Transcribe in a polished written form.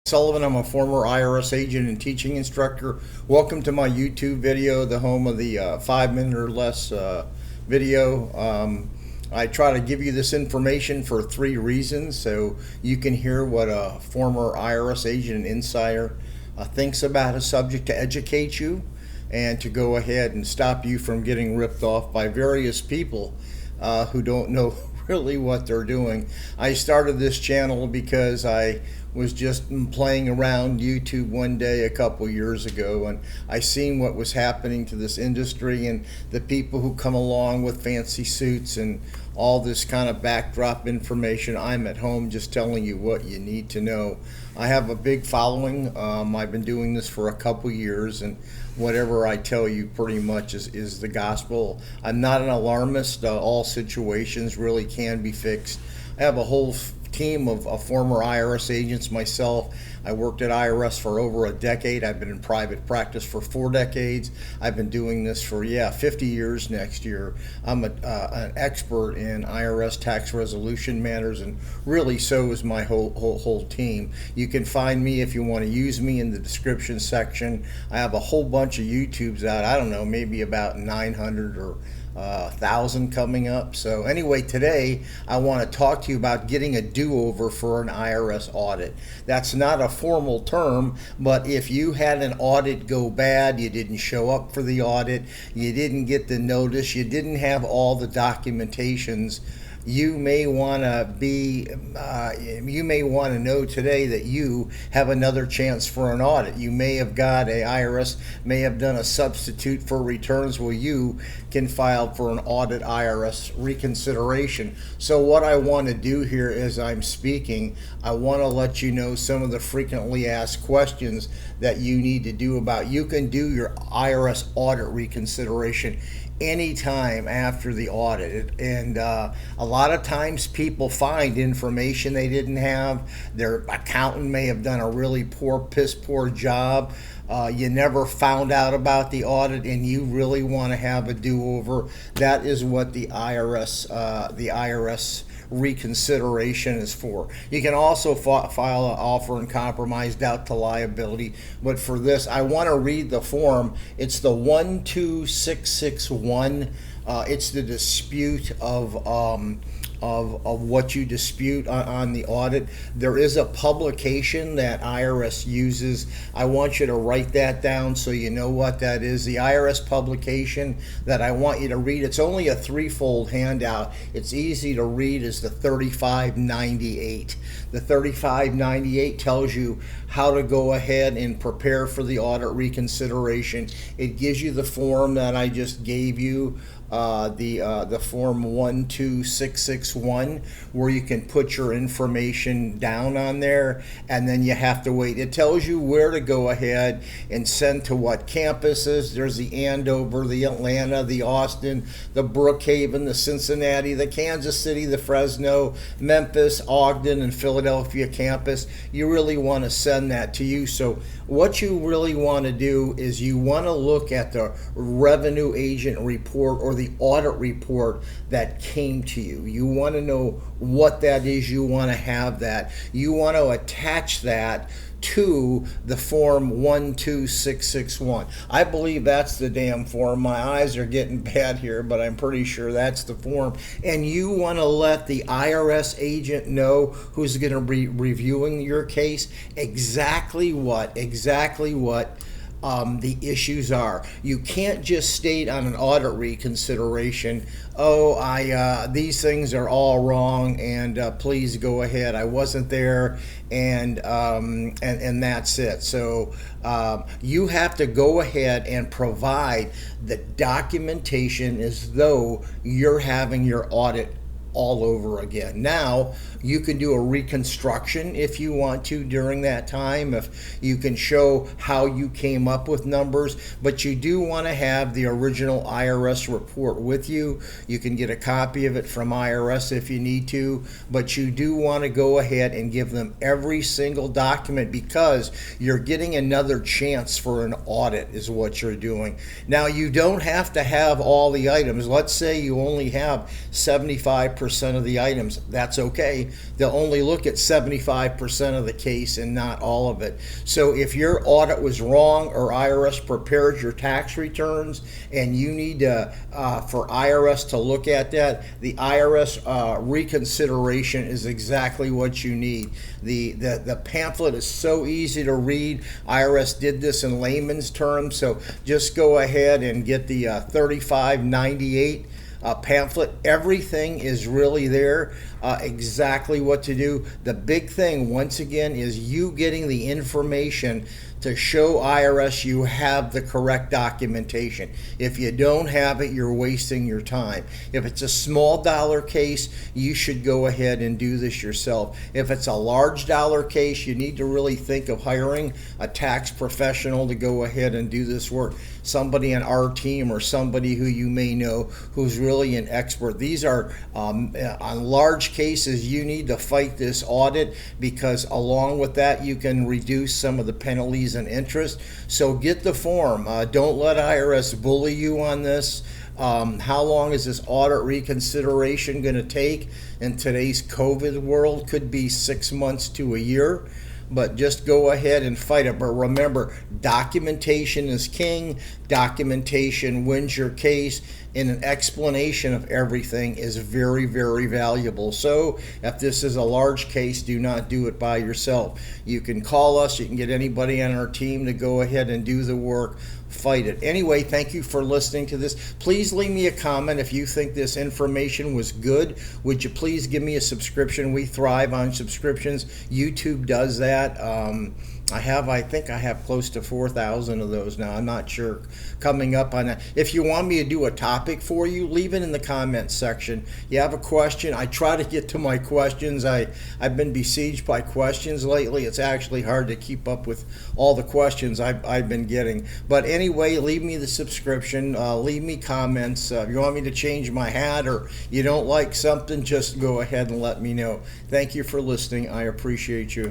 Sullivan. I'm a former IRS agent and teaching instructor. Welcome to my YouTube video, the home of the 5 minute or less video. I try to give you this information for 3 reasons so you can hear what a former IRS agent and insider thinks about a subject, to educate you and to go ahead and stop you from getting ripped off by various people who don't know really what they're doing. I started this channel because I was just playing around YouTube one day a couple years ago, and I seen what was happening to this industry and the people who come along with fancy suits and all this kind of backdrop information. I'm at home just telling you what you need to know. I have a big following. I've been doing this for a couple years, and whatever I tell you pretty much is the gospel. I'm not an alarmist. All situations really can be fixed. I have a whole team of former IRS agents myself. I worked at IRS for over a decade. I've been in private practice for 4 decades. I've been doing this for 50 years next year. I'm an expert in IRS tax resolution matters, and really so is my whole team. You can find me if you want to use me in the description section. I have a whole bunch of YouTubes out. I don't know, maybe about 900 or 1,000 coming up. So anyway, today I want to talk to you about getting a do-over for an IRS audit. That's not a formal term, but if you had an audit go bad, you didn't show up for the audit, you didn't get the notice, you didn't have all the documentations, you may want to know today that you have another chance for an audit. You may have got IRS may have done a substitute for returns where you can file for an audit IRS reconsideration. So what I want to do here as I'm speaking, I want to let you know some of the frequently asked questions that you need to do about. You can do your IRS audit reconsideration anytime after the audit, and a lot of times people find information they didn't have. Their accountant may have done a really piss poor job. You never found out about the audit and you really want to have a do-over. That is what the IRS reconsideration is for. You can also file an offer and compromise doubt to liability, but for this I want to read the form. It's the 12661. It's the dispute of what you dispute on the audit. There is a publication that IRS uses. I want you to write that down so you know what that is. The IRS publication that I want you to read, it's only a 3-fold handout. It's easy to read, is the 3598. The 3598 tells you how to go ahead and prepare for the audit reconsideration. It gives you the form that I just gave you, the form 12661, where you can put your information down on there, and then you have to wait. It tells you where to go ahead and send to what campuses. There's the Andover, the Atlanta, the Austin, the Brookhaven, the Cincinnati, the Kansas City, the Fresno, Memphis, Ogden, and Philadelphia campus. You really want to send that to you. So what you really want to do is you want to look at the revenue agent report or the audit report that came to you. You want to know what that is. You want to have that. You want to attach that to the form 12661. I believe that's the damn form. My eyes are getting bad here, but I'm pretty sure that's the form. And you want to let the IRS agent know, who's going to be reviewing your case, exactly what the issues are. You can't just state on an audit reconsideration, these things are all wrong, and please go ahead. I wasn't there, and that's it. So you have to go ahead and provide the documentation as though you're having your audit all over again. Now you can do a reconstruction if you want to during that time, if you can show how you came up with numbers, but you do want to have the original IRS report with you. You can get a copy of it from IRS if you need to, but you do want to go ahead and give them every single document, because you're getting another chance for an audit is what you're doing. Now you don't have to have all the items. Let's say you only have 75% 75% of the items. That's okay. They'll only look at 75% of the case and not all of it. So if your audit was wrong or IRS prepared your tax returns and you need to, for IRS to look at that, the IRS Reconsideration is exactly what you need. The pamphlet is so easy to read. IRS did this in layman's terms, so just go ahead and get the 3598 pamphlet. Everything is really there, exactly what to do. The big thing, once again, is you getting the information to show IRS you have the correct documentation. If you don't have it, you're wasting your time. If it's a small dollar case, you should go ahead and do this yourself. If it's a large dollar case, you need to really think of hiring a tax professional to go ahead and do this work. Somebody on our team or somebody who you may know who's really an expert. These are, on large cases, you need to fight this audit, because along with that, you can reduce some of the penalties and interest. So get the form. Don't let IRS bully you on this. How long is this audit reconsideration going to take? In today's COVID world, could be 6 months to a year. But just go ahead and fight it. But remember, documentation is king. Documentation wins your case, and an explanation of everything is very, very valuable. So if this is a large case, do not do it by yourself. You can call us. You can get anybody on our team to go ahead and do the work. Fight it. Anyway, thank you for listening to this. Please leave me a comment if you think this information was good. Would you please give me a subscription? We thrive on subscriptions. YouTube does that. I think I have close to 4,000 of those now. I'm not sure, coming up on that. If you want me to do a topic for you, leave it in the comments section. You have a question, I try to get to my questions. I've been besieged by questions lately. It's actually hard to keep up with all the questions I've been getting. But anyway, leave me the subscription, leave me comments. If you want me to change my hat or you don't like something, just go ahead and let me know. Thank you for listening. I appreciate you.